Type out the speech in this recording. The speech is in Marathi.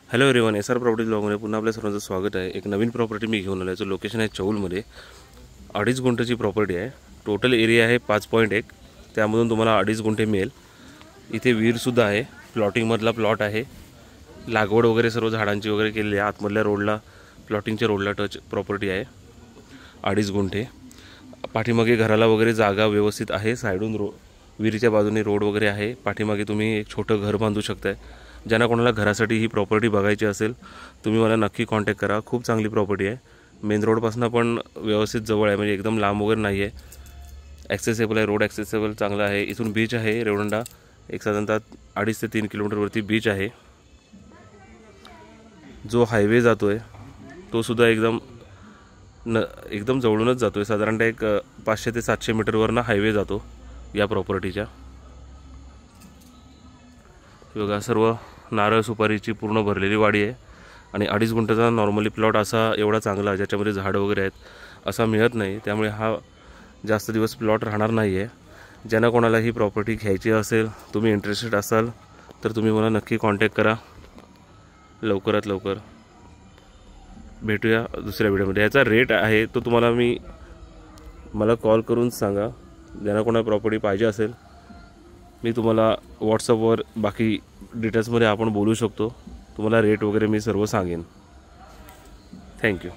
हॅलो एव्हरीवन, SR प्रॉपर्टी ब्लॉगमध्ये पुन्हा आपल्या सर्वांचं स्वागत आहे। एक नवीन प्रॉपर्टी मी घेऊन आलो आहे। जो लोकेशन आहे चौलमध्ये 2.5 गुंठेची प्रॉपर्टी आहे। टोटल एरिया आहे 5.1, त्यामधून तुम्हाला 2.5 गुंठे मिळेल। इथे विहीरसुद्धा आहे, प्लॉटिंगमधला प्लॉट आहे। लागवड वगैरे सर्व झाडांची वगैरे केलेली आहे। आतमधल्या रोडला प्लॉटिंगच्या रोडला टच प्रॉपर्टी आहे। 2.5 गुंठे पाठीमागे घराला वगैरे जागा व्यवस्थित आहे। साइडून विहिरीच्या बाजूने रोड वगैरे आहे। पाठीमागे तुम्ही एक छोटं घर बांधू शकताय। ज्यांना कोणाला घरासाठी ही प्रॉपर्टी बघायची असेल तुम्ही मला नक्की कॉन्टॅक्ट करा। खूप चांगली प्रॉपर्टी आहे। मेन रोडपासून पण व्यवस्थित जवळ आहे, म्हणजे एकदम लांब वगैरे नाही आहे। ॲक्सेसेबल आहे, रोड ॲक्सेसेबल चांगला आहे। इथून बीच आहे रेवदंडा, एक साधारणतः 2.5 ते 3 किलोमीटरवरती बीच आहे। जो हायवे जातो आहे तो सुद्धा एकदम जवळूनच जातो आहे। साधारणतः एक 500 ते 700 मीटरवरनं हायवे जातो या प्रॉपर्टीच्या। बघा, सर्व नारळ सुपारीची पूर्ण भरलेली वाडी आहे आणि 2.5 गुंठ्याचा नॉर्मली प्लॉट असा एवढा चांगला ज्याच्यामध्ये झाडं वगैरे आहेत असा मिळत नाही, त्यामुळे हा जास्त दिवस प्लॉट राहणार नाही आहे। ज्यांना कोणाला ही प्रॉपर्टी घ्यायची असेल, तुम्ही इंटरेस्टेड असाल तर तुम्ही मला नक्की कॉन्टॅक्ट करा। लवकरात लवकर भेटूया दुसऱ्या व्हिडिओमध्ये। याचा रेट आहे तो तुम्हाला मला कॉल करून सांगा। ज्यांना कोणाला प्रॉपर्टी पाहिजे असेल मी तुम्हाला व्हॉट्सअपवर बाकी डिटेल्समध्ये आपण बोलू शकतो। तुम्हाला रेट वगैरे मी सर्व सांगेन। थँक्यू।